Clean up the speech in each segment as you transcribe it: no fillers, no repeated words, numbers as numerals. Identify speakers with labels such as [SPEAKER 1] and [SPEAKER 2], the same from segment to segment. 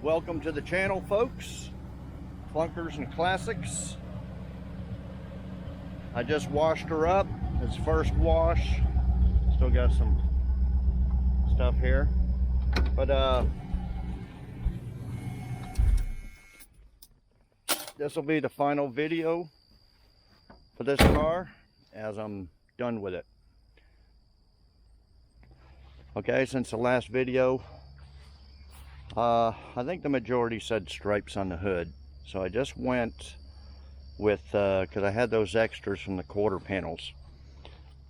[SPEAKER 1] Welcome to the channel, folks. Clunkers and Classics. I just washed her up. It's first wash. Still got some stuff here, but this will be the final video for this car as I'm done with it. Okay, since the last video, I think the majority said stripes on the hood, so I just went with because I had those extras from the quarter panels,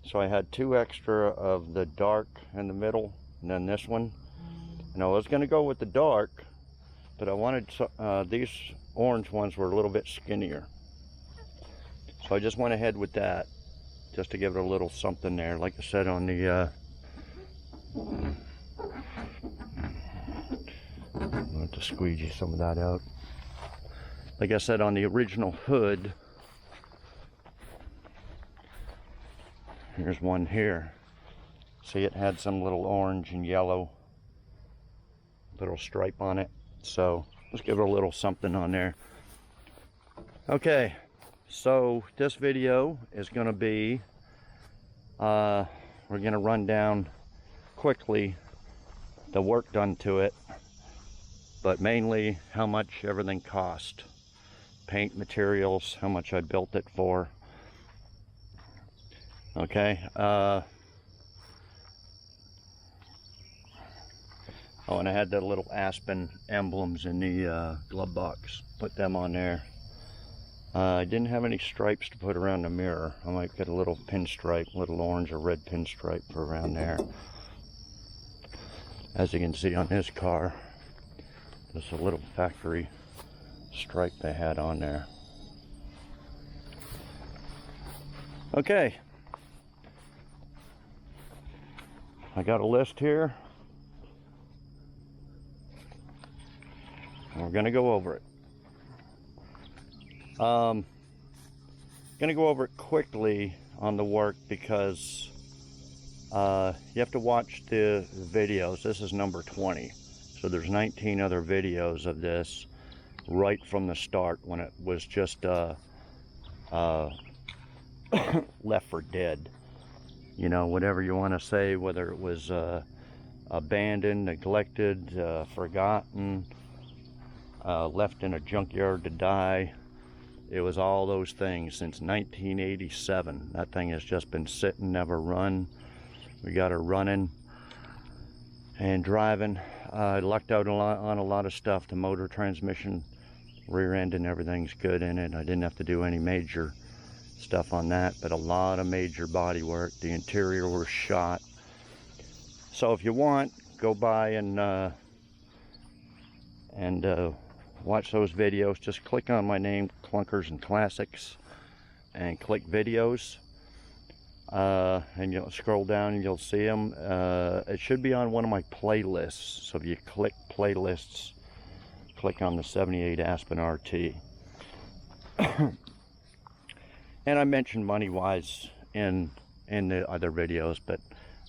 [SPEAKER 1] so I had two extra of the dark in the middle and then this one, and I was going to go with the dark, but I wanted these orange ones were a little bit skinnier, so I just went ahead with that just to give it a little something there. Like I said on the I'll have to squeegee some of that out. Like I said on the original hood, here's one here. See, it had some little orange and yellow little stripe on it, so let's give it a little something on there. Okay, so this video is going to be we're going to run down quickly the work done to it, but mainly how much everything cost, paint, materials, how much I built it for. Okay, oh, and I had the little Aspen emblems in the glove box, put them on there. I didn't have any stripes to put around the mirror. I might get a little pinstripe, little orange or red pinstripe for around there. As you can see on this car, there's a little factory stripe they had on there. Okay, I got a list here. We're gonna go over it. Gonna go over it quickly on the work because you have to watch the videos. This is number 20, so there's 19 other videos of this right from the start when it was just left for dead, you know, whatever you want to say, whether it was abandoned, neglected, forgotten, left in a junkyard to die. It was all those things since 1987. That thing has just been sitting, never run. We got her running and driving. I lucked out on a lot of stuff. The motor, transmission, rear end, and everything's good in it. I didn't have to do any major stuff on that, but a lot of major body work. The interior was shot. So if you want, go by and watch those videos. Just click on my name, Clunkers and Classics, and click videos, and you'll scroll down and you'll see them. It should be on one of my playlists, so if you click playlists, click on the 78 Aspen RT. And I mentioned money wise in the other videos, but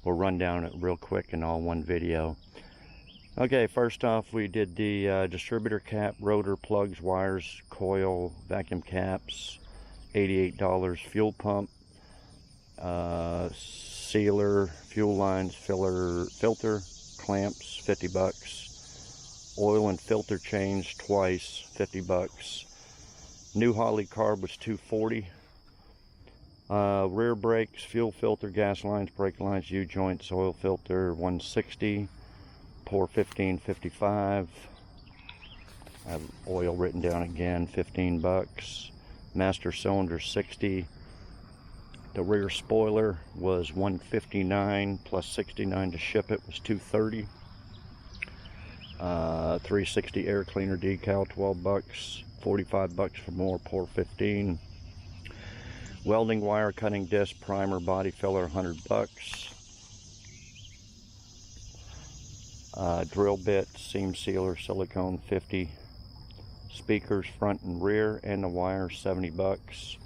[SPEAKER 1] we'll run down it real quick in all one video. Okay, first off, we did the distributor cap, rotor, plugs, wires, coil, vacuum caps, $88. Fuel pump, sealer, fuel lines, filter, clamps, $50. Oil and filter change twice, $50. New Holley carb was $240. Rear brakes, fuel filter, gas lines, brake lines, U-joints, oil filter, $160. Pour 15.55. I have oil written down again, $15. Master cylinder, $60. The rear spoiler was $159 plus $69 to ship it was $230. 360 air cleaner decal, $12. $45 for more, pour 15. Welding wire, cutting disc, primer, body filler, $100. Drill bit, seam sealer, silicone, $50. Speakers front and rear and the wire, $70.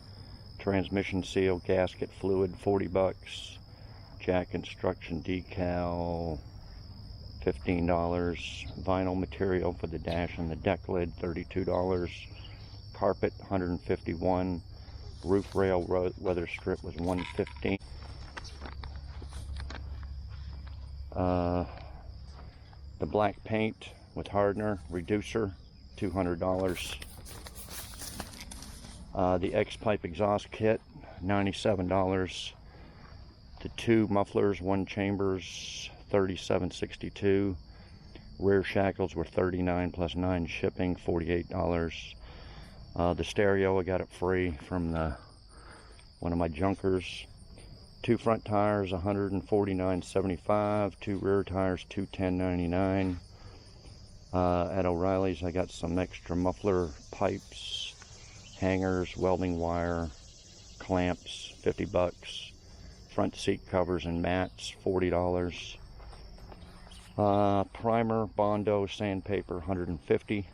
[SPEAKER 1] Transmission seal, gasket fluid, $40. Jack instruction decal, $15. Vinyl material for the dash and the deck lid, $32. Carpet, $151. Roof rail weather strip was $115. The black paint with hardener, reducer, $200. The X-pipe exhaust kit, $97. The 2 mufflers, 1 chambers, $37.62. Rear shackles were $39 plus 9 shipping, $48. The stereo, I got it free from one of my junkers. 2 front tires, $149.75. 2 rear tires, $210.99. At O'Reilly's, I got some extra muffler pipes, hangers, welding wire, clamps, $50. Front seat covers and mats, $40. Primer, Bondo, sandpaper, $150.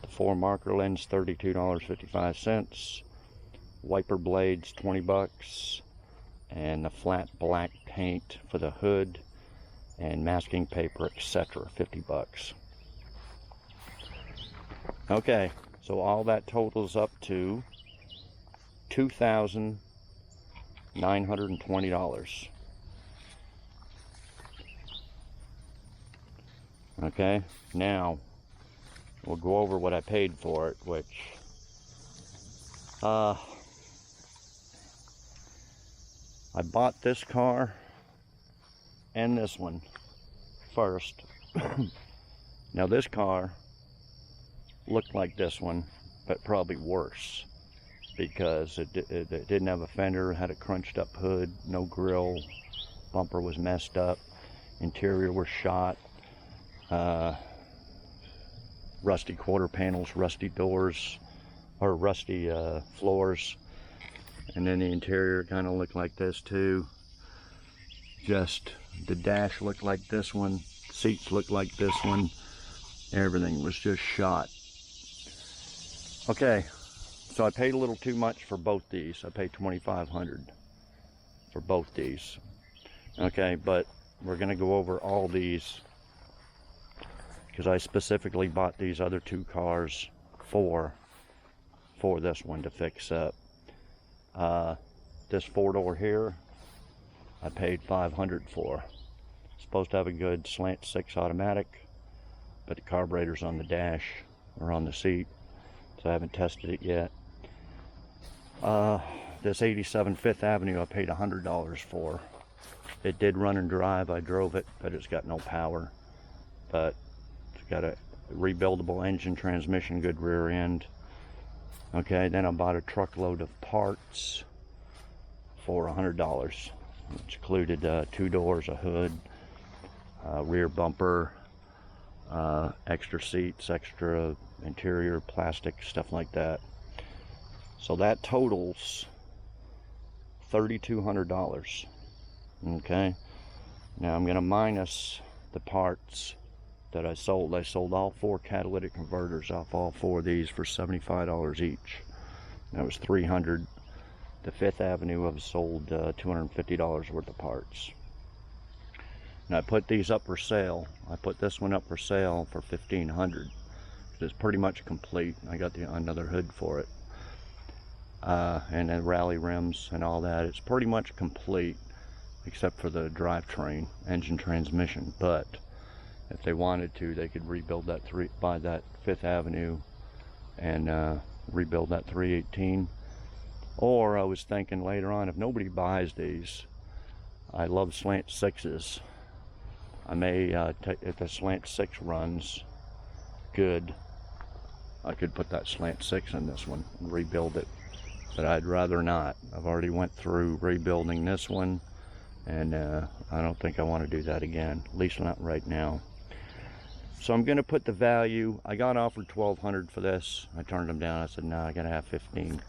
[SPEAKER 1] The 4 marker lens, $32.55. Wiper blades, $20. And the flat black paint for the hood and masking paper, etc., $50. Okay, so all that totals up to $2,920. Okay, now we'll go over what I paid for it, which I bought this car and this one first. Now this car looked like this one, but probably worse, because it didn't have a fender, had a crunched up hood, no grill, bumper was messed up, interior was shot, rusty quarter panels, rusty doors, or rusty floors, and then the interior kind of looked like this too. Just the dash looked like this one, seats looked like this one, everything was just shot. Okay, so I paid a little too much for both these. I paid $2,500 for both these. Okay, but we're gonna go over all these because I specifically bought these other 2 cars for this one to fix up. This 4-door here, I paid $500 for. It's supposed to have a good slant 6 automatic, but the carburetor's on the dash or on the seat, so I haven't tested it yet. This 87 5th Avenue I paid $100 for. It did run and drive. I drove it, but it's got no power. But it's got a rebuildable engine, transmission, good rear end. Okay, then I bought a truckload of parts for $100, which included 2 doors, a hood, rear bumper, extra seats, extra interior plastic, stuff like that. So that totals $3,200. Okay, now I'm going to minus the parts that I sold. I sold all 4 catalytic converters off all 4 of these for $75 each. That was $300. The 5th Avenue I've sold $250 worth of parts. And I put these up for sale. I put this one up for sale for $1,500. It's pretty much complete. I got another hood for it. And then rally rims and all that. It's pretty much complete except for the drivetrain, engine, transmission. But if they wanted to, they could rebuild that buy that 5th Avenue and rebuild that 318. Or I was thinking later on, if nobody buys these, I love slant 6s. I may, if the slant 6 runs good, I could put that slant 6 in this one and rebuild it. But I'd rather not. I've already went through rebuilding this one, and I don't think I want to do that again, at least not right now. So I'm going to put the value. I got offered $1,200 for this. I turned them down. I said, no, I got to have $1,500.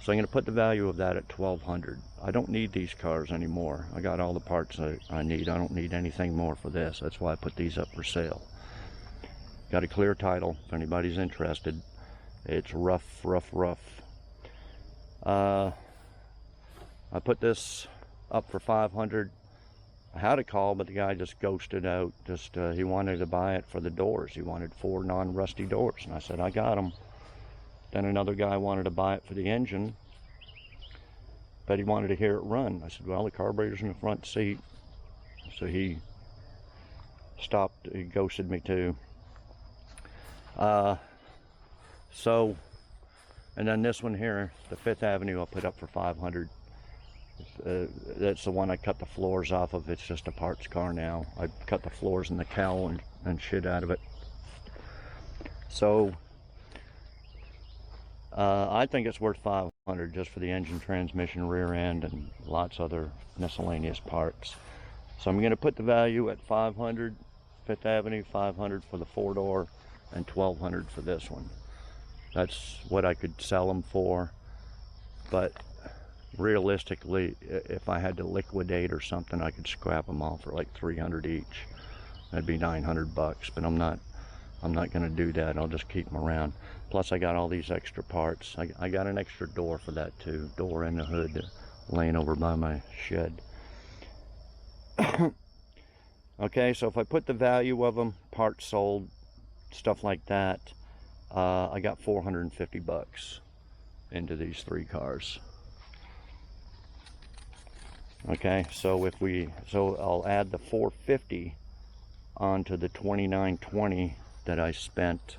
[SPEAKER 1] So I'm going to put the value of that at $1,200. I don't need these cars anymore. I got all the parts I need. I don't need anything more for this. That's why I put these up for sale. Got a clear title if anybody's interested. It's rough. I put this up for $500. I had a call, but the guy just ghosted out. He wanted to buy it for the doors. He wanted 4 non-rusty doors, and I said, I got them. Then another guy wanted to buy it for the engine, but he wanted to hear it run. I said, well, the carburetor's in the front seat. So he stopped, he ghosted me too. And then this one here, the 5th Avenue, I put up for $500. That's the one I cut the floors off of. It's just a parts car now. I cut the floors and the cowl and shit out of it. So I think it's worth $500 just for the engine, transmission, rear end, and lots of other miscellaneous parts. So I'm going to put the value at $500, 5th Avenue, $500 for the 4-door, and $1,200 for this one. That's what I could sell them for. But realistically, if I had to liquidate or something, I could scrap them all for like $300 each. That'd be $900 bucks, but I'm not going to do that. I'll just keep them around. Plus I got all these extra parts. I got an extra door for that too. Door and the hood laying over by my shed. Okay, so if I put the value of them, parts sold, stuff like that, I got 450 bucks into these 3 cars. Okay, so I'll add the 450 onto the 2920 that I spent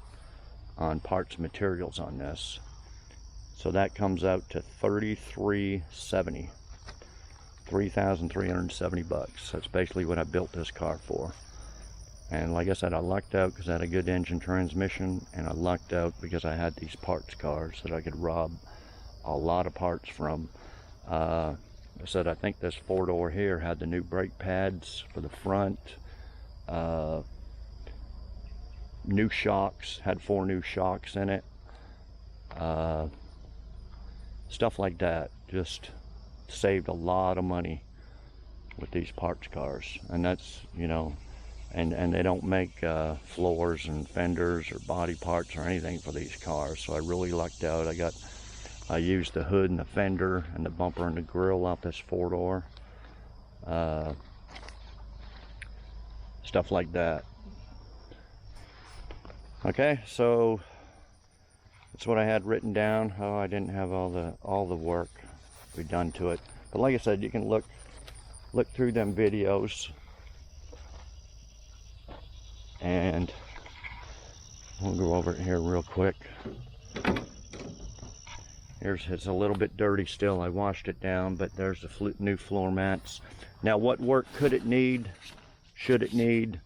[SPEAKER 1] on parts materials on this. So that comes out to $3,370. 3,370 bucks. That's basically what I built this car for. And like I said, I lucked out because I had a good engine, transmission, and I lucked out because I had these parts cars that I could rob a lot of parts from. I said I think this 4-door here had the new brake pads for the front, new shocks, had 4 new shocks in it, stuff like that. Just saved a lot of money with these parts cars. And that's, you know, and they don't make floors and fenders or body parts or anything for these cars, so I really lucked out. I used the hood and the fender and the bumper and the grill off this 4-door, stuff like that. Okay, so that's what I had written down. Oh, I didn't have all the work we done to it, but like I said, you can look through them videos, and we'll go over it here real quick. It's a little bit dirty still. I washed it down, but there's the new floor mats. Now, what work could it need? Should it need?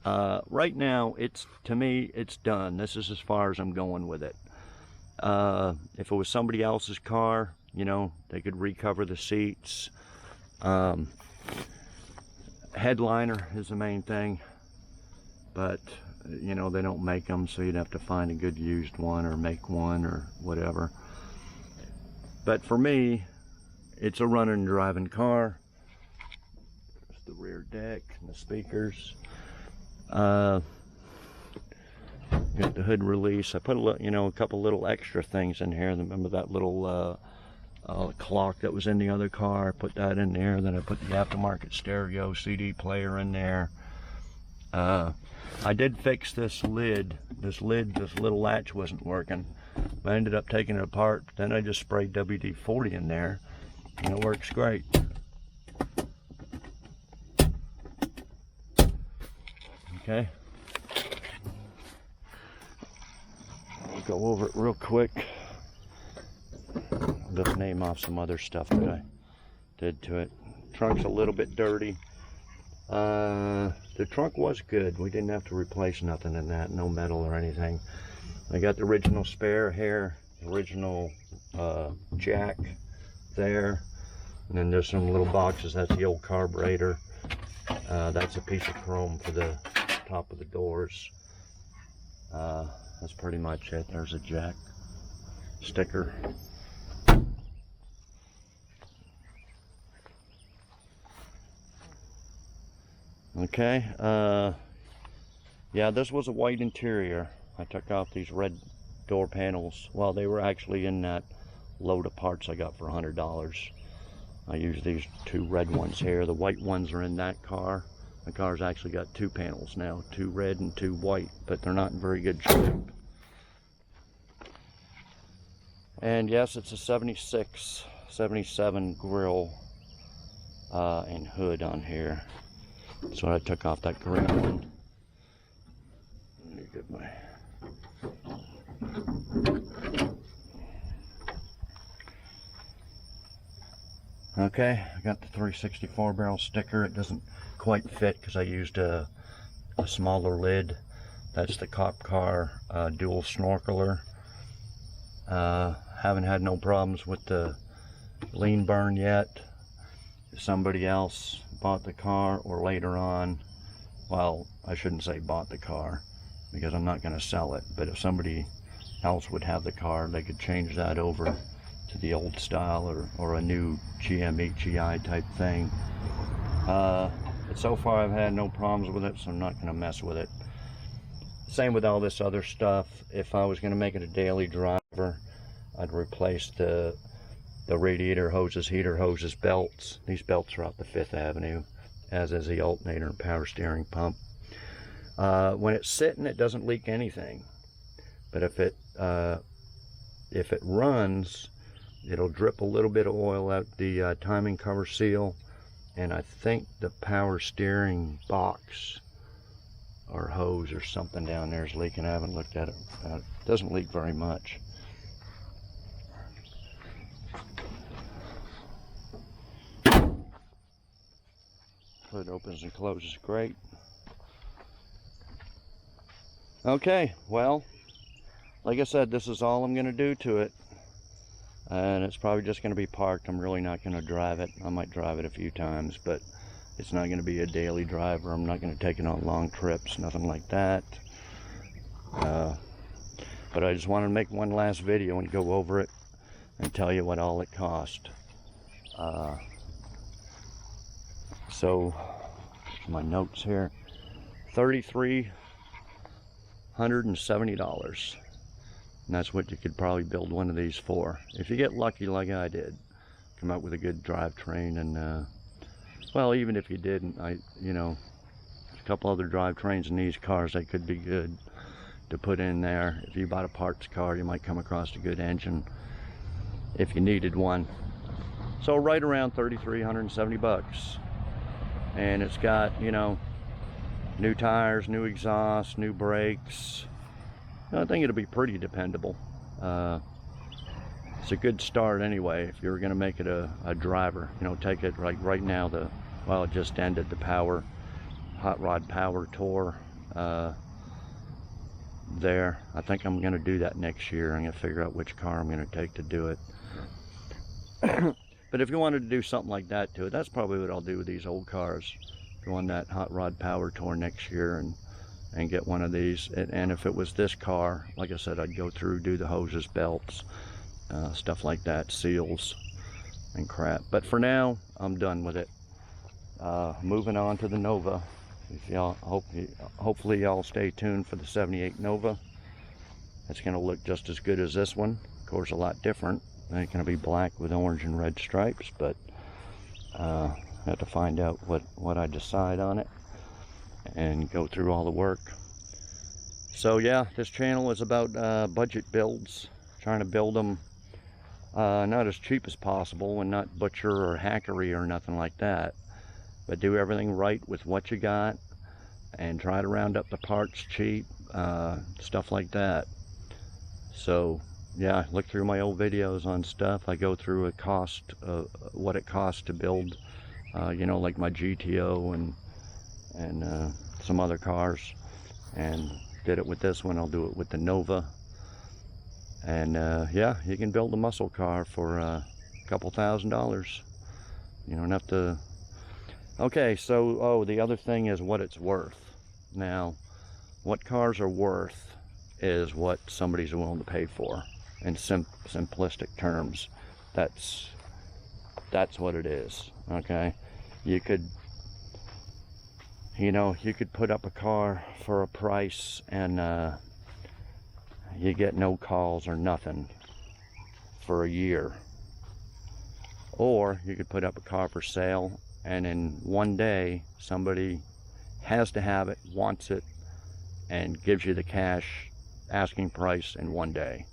[SPEAKER 1] Right now, to me, it's done. This is as far as I'm going with it. If it was somebody else's car, you know, they could recover the seats. Headliner is the main thing, but you know, they don't make them, so you'd have to find a good used one or make one or whatever. But for me, it's a running and driving car. There's the rear deck and the speakers. Got the hood release. I put a couple little extra things in here. Remember that little clock that was in the other car? I put that in there. Then I put the aftermarket stereo CD player in there. I did fix this lid. This little latch wasn't working. I ended up taking it apart. Then I just sprayed WD-40 in there, and it works great. Okay. I'll go over it real quick. I'll just name off some other stuff that I did to it. Trunk's a little bit dirty. The trunk was good. We didn't have to replace nothing in that, no metal or anything. I got the original spare here, original jack there, and then there's some little boxes. That's the old carburetor. That's a piece of chrome for the top of the doors. That's pretty much it. There's a jack sticker. Okay, yeah, this was a white interior. I took off these red door panels. Well, they were actually in that load of parts I got for $100. I use these two red ones here. The white ones are in that car. The car's actually got two panels now, two red and two white, but they're not in very good shape. And yes, it's a 76, 77 grill and hood on here. So I took off that green one. Let me get my... Okay, I got the 364 barrel sticker. It doesn't quite fit because I used a smaller lid. That's the cop car dual snorkeler. Haven't had no problems with the lean burn yet. If somebody else bought the car or later on, well, I shouldn't say bought the car because I'm not going to sell it, but if somebody else would have the car, they could change that over to the old style or a new GMHEI type thing. But so far I've had no problems with it, so I'm not going to mess with it. Same with all this other stuff. If I was going to make it a daily driver, I'd replace the radiator hoses, heater hoses, belts. These belts are out the 5th Avenue, as is the alternator and power steering pump. When it's sitting, it doesn't leak anything, but if it runs, it'll drip a little bit of oil out the timing cover seal, and I think the power steering box or hose or something down there is leaking. I haven't looked at it. It doesn't leak very much. Hood opens and closes great. Okay, well, like I said, this is all I'm going to do to it. And it's probably just going to be parked. I'm really not going to drive it. I might drive it a few times, but it's not going to be a daily driver. I'm not going to take it on long trips, nothing like that. But I just wanted to make one last video and go over it and tell you what all it cost. So, my notes here, $3,370. And that's what you could probably build one of these for. If you get lucky like I did, come up with a good drivetrain, and well, even if you didn't, you know, a couple other drivetrains in these cars, they could be good to put in there. If you bought a parts car, you might come across a good engine if you needed one. So right around $3,370. And it's got, you know, new tires, new exhaust, new brakes. I think it'll be pretty dependable. It's a good start anyway if you're going to make it a driver. You know, take it right now. Well, it just ended the hot rod power tour there. I think I'm going to do that next year. I'm going to figure out which car I'm going to take to do it. But if you wanted to do something like that to it, that's probably what I'll do with these old cars. Go on that hot rod power tour next year and get one of these. And if it was this car, like I said, I'd go through, do the hoses, belts, stuff like that, seals and crap. But for now, I'm done with it. Moving on to the Nova. If y'all, hopefully y'all stay tuned for the 78 Nova. It's going to look just as good as this one. Of course, a lot different. It's going to be black with orange and red stripes, but I have to find out what I decide on it and go through all the work. So yeah, this channel is about budget builds, trying to build them not as cheap as possible and not butcher or hackery or nothing like that, but do everything right with what you got and try to round up the parts cheap, stuff like that. So yeah, look through my old videos on stuff. I go through a cost, what it costs to build, you know, like my GTO and some other cars, and did it with this one. I'll do it with the Nova. And yeah, you can build a muscle car for a couple $1,000s. You don't have to. Okay, so the other thing is what it's worth. Now, what cars are worth is what somebody's willing to pay for. In simplistic terms, that's what it is. Okay, you could, you know, you could put up a car for a price and you get no calls or nothing for a year, Or you could put up a car for sale, and in one day somebody has to have it, wants it, and gives you the cash asking price in one day.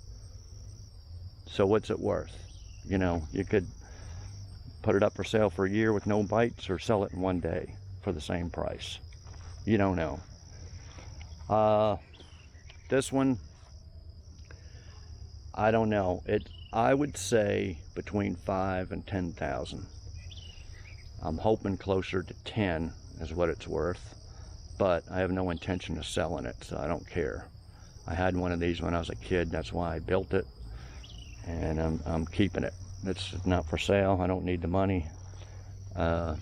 [SPEAKER 1] So what's it worth? You know, you could put it up for sale for a year with no bites, or sell it in one day for the same price. You don't know. This one, I don't know. I would say between 5 and 10,000. I'm hoping closer to 10 is what it's worth, but I have no intention of selling it, so I don't care. I had one of these when I was a kid. That's why I built it, and I'm keeping it. It's not for sale. I don't need the money. I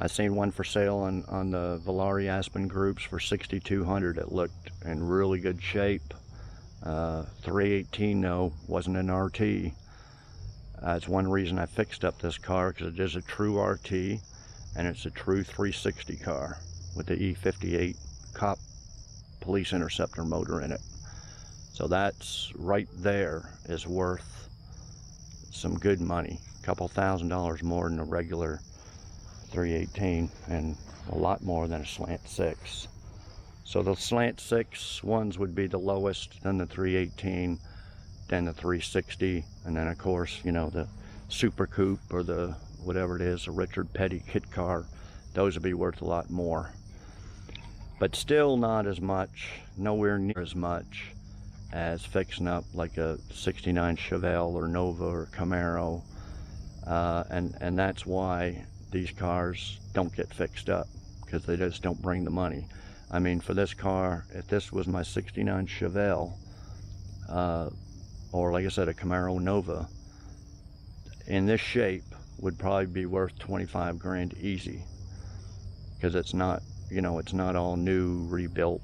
[SPEAKER 1] seen one for sale on the Valari Aspen groups for $6,200. It looked in really good shape. 318 though, wasn't an RT. That's one reason I fixed up this car, because it is a true RT, and it's a true 360 car with the E58 cop police interceptor motor in it. So that's right there is worth some good money, a couple $1,000s more than a regular 318, and a lot more than a slant 6. So the slant 6 ones would be the lowest, then the 318, then the 360, and then of course, you know, the Super Coupe or the whatever it is, a Richard Petty kit car. Those would be worth a lot more, but still not as much, nowhere near as much as fixing up like a 69 Chevelle or Nova or Camaro, and that's why these cars don't get fixed up, because they just don't bring the money. I mean, for this car, if this was my 69 Chevelle, or like I said, a Camaro Nova, in this shape, would probably be worth 25 grand easy, because it's not, you know, it's not all new, rebuilt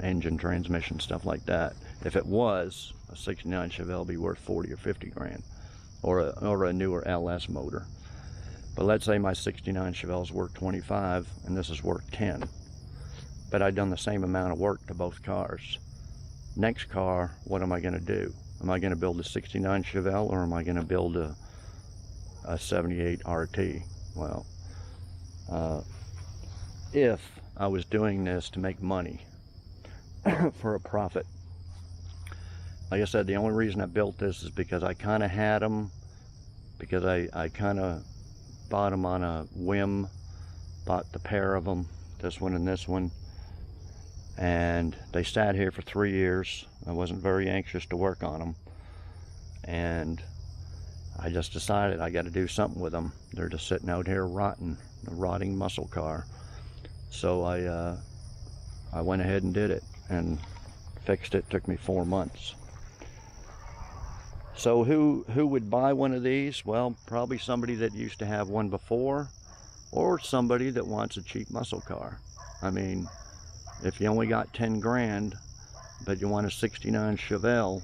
[SPEAKER 1] engine, transmission, stuff like that. If it was, a 69 Chevelle would be worth 40 or 50 grand, or a newer LS motor. But let's say my 69 Chevelle's worth 25 and this is worth 10. But I've done the same amount of work to both cars. Next car, what am I going to do? Am I going to build a 69 Chevelle, or am I going to build a 78 RT? Well, if I was doing this to make money for a profit, like I said, the only reason I built this is because I kind of had them, because I kind of bought them on a whim, bought the pair of them, this one and this one, and they sat here for 3 years. I wasn't very anxious to work on them, and I just decided I got to do something with them. They're just sitting out here rotting, a rotting muscle car. So I went ahead and did it and fixed it. Took me 4 months. So who would buy one of these? Well, probably somebody that used to have one before, or somebody that wants a cheap muscle car. I mean, if you only got 10 grand, but you want a 69 Chevelle,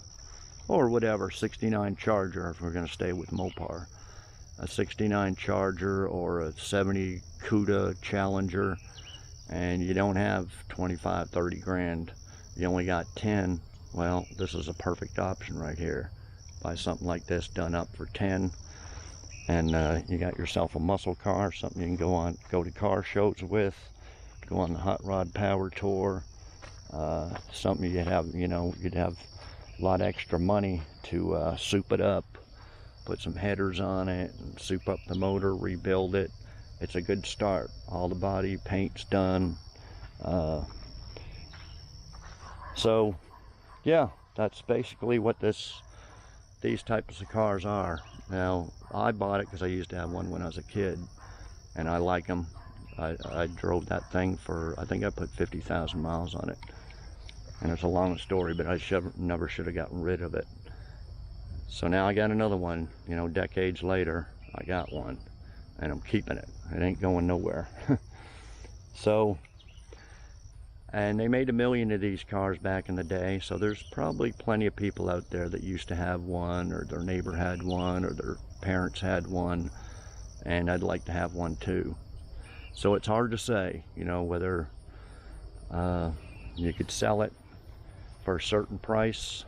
[SPEAKER 1] or whatever, 69 Charger, if we're going to stay with Mopar, a 69 Charger or a 70 Cuda Challenger, and you don't have 25, 30 grand, you only got 10, well, this is a perfect option right here. Buy something like this done up for 10, and you got yourself a muscle car, something you can go to car shows with, go on the Hot Rod Power Tour, something you'd have, you know, you'd have a lot extra money to soup it up, put some headers on it, and soup up the motor, rebuild it. It's a good start. All the body paint's done. So yeah, that's basically what these types of cars are. Now, I bought it because I used to have one when I was a kid, and I like them. I drove that thing for, I think I put 50,000 miles on it. And it's a long story, but I never should have gotten rid of it. So now I got another one, you know, decades later, I got one, and I'm keeping it. It ain't going nowhere. So, and they made 1 million of these cars back in the day, so there's probably plenty of people out there that used to have one, or their neighbor had one, or their parents had one, and I'd like to have one too. So it's hard to say, you know, whether you could sell it for a certain price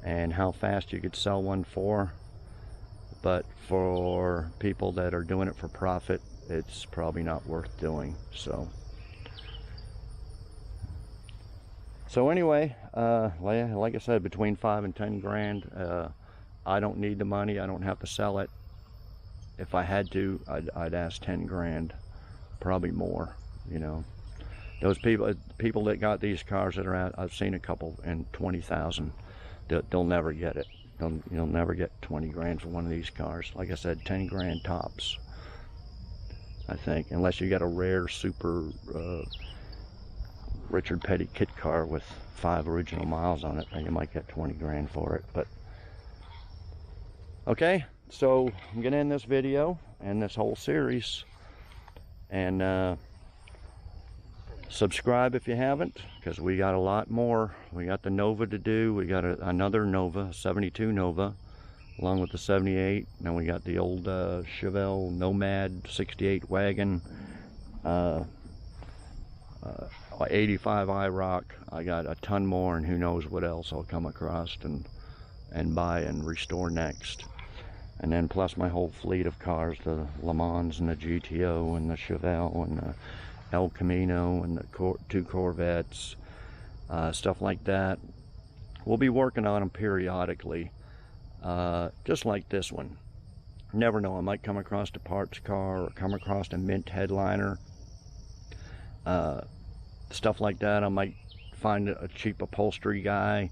[SPEAKER 1] and how fast you could sell one for. but for people that are doing it for profit, it's probably not worth doing. So anyway, like I said, between 5 and 10 grand. I don't need the money. I don't have to sell it. If I had to, I'd ask 10 grand, probably more. You know, those people that got these cars that are out, I've seen a couple in 20,000. They'll never get it. You'll never get 20 grand for one of these cars. Like I said, 10 grand tops, I think, unless you got a rare super Richard Petty kit car with 5 original miles on it, then you might get 20 grand for it. But okay, so I'm gonna end this video and this whole series, and subscribe if you haven't, because we got a lot more. We got the Nova to do. We got another Nova, 72 Nova, along with the 78. Then we got the old Chevelle Nomad 68 wagon, 85 IROC. I got a ton more, and who knows what else I'll come across and buy and restore next. And then plus my whole fleet of cars, the Le Mans and the GTO and the Chevelle and the El Camino and the 2 Corvettes, stuff like that. We'll be working on them periodically, just like this one. Never know, I might come across a parts car or come across a mint headliner, stuff like that. I might find a cheap upholstery guy,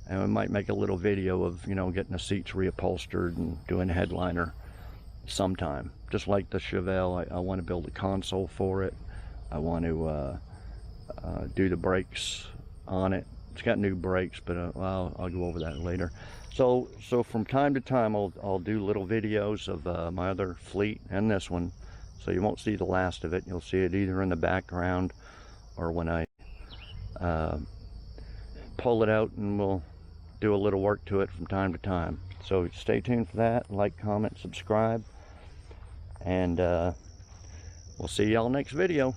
[SPEAKER 1] and we might make a little video of, you know, getting the seats reupholstered and doing a headliner sometime. Just like the Chevelle, I want to build a console for it. I want to do the brakes on it. It's got new brakes, but well, I'll go over that later. So from time to time, I'll do little videos of my other fleet and this one. So you won't see the last of it. You'll see it either in the background or when I pull it out, and we'll do a little work to it from time to time. So stay tuned for that. Like, comment, subscribe, and we'll see y'all next video.